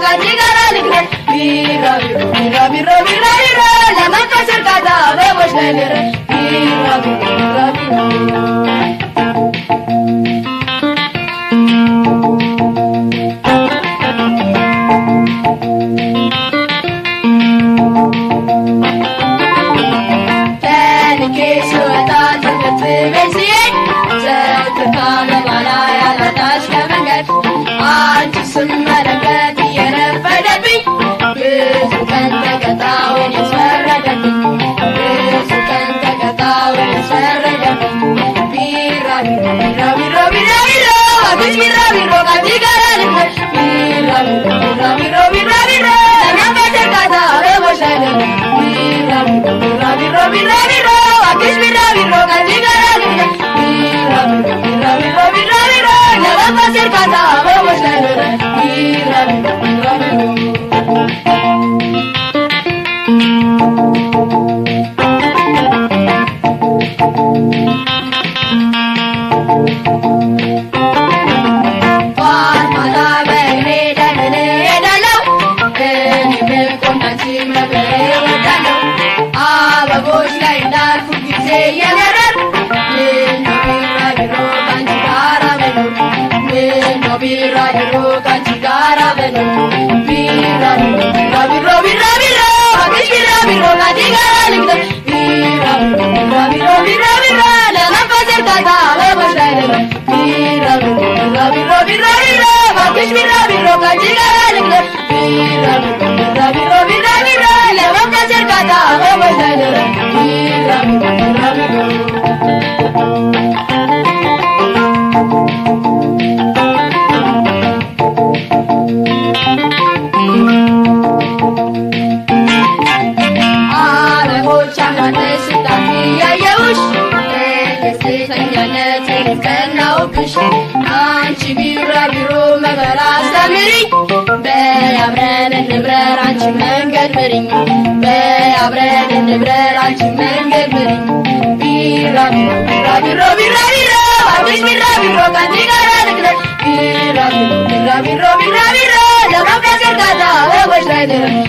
ካንቺ ጋር ልቅረብ ቢራቢሮ ቢራቢሮ ቢራቢሮ ለመንፈስ እርካታ አበቦች ላይ ልረፍ ቢራቢሮ ቢራቢሮ ስመለከት እየረፈደብኝ ብዙ ቀን ተቀጣውን ያስፈረደብኝ ብዙ ቀን ተቀጣውን ያስፈረደብኝ ቢራቢሮ ቢራቢሮ ቢራቢሮ አግሽ ቢራቢሮ ካንቺ ጋር ልቅረብ ቢራቢሮ ቢራቢሮ ቢራቢሮ ለመንፈስ እርካታ አበቦች ላይ ልረፍ ቢራቢሮ ቢራቢሮ ቢራቢሮ አግሽ ቢራቢሮ ካንቺ ጋር ልቅረብ ቢራቢሮ ቢራቢሮ ቢራቢሮ ለመንፈስ እርካታ አበቦች ላይ ልረፍ ቢራቢሮ ካንቺ ጋራ በለው ቢራቢሮ ቢራቢሮ ቢራቢሮ አግሽ ቢራቢሮ ካንቺ ጋራ ልቅረብ ቢራቢሮ ቢራቢሮ ቢራቢሮ ለመንፈስ እርካታ አበቦች ላይ ልረፍ ቢራቢሮ ቢራቢሮ ቢራቢሮ አግሽ ቢራቢሮ ካንቺ ጋራ ልቅረብ ቢራቢሮ ቢራቢሮ ቢራቢሮ ለመንፈስ እርካታ አበቦች ላይ ልረፍ ቢራቢሮ ቢራቢሮ አንቺ ቢራቢሮ መከራ አስተምሪኝ በያብረን እንብረር አንቺ መንገድ ምሪኝ በያብረን እንብረር አንቺ መንገድ ምሪኝ ቢራቢሮ ቢራቢሮ ቢራቢሮ አግሽ ቢራቢሮ ካንቺ ጋር ልቅረብ ቢራቢሮ ቢራቢሮ ቢራቢሮ ለመንፈስ እርካታ አበቦች ላይ ልረፍ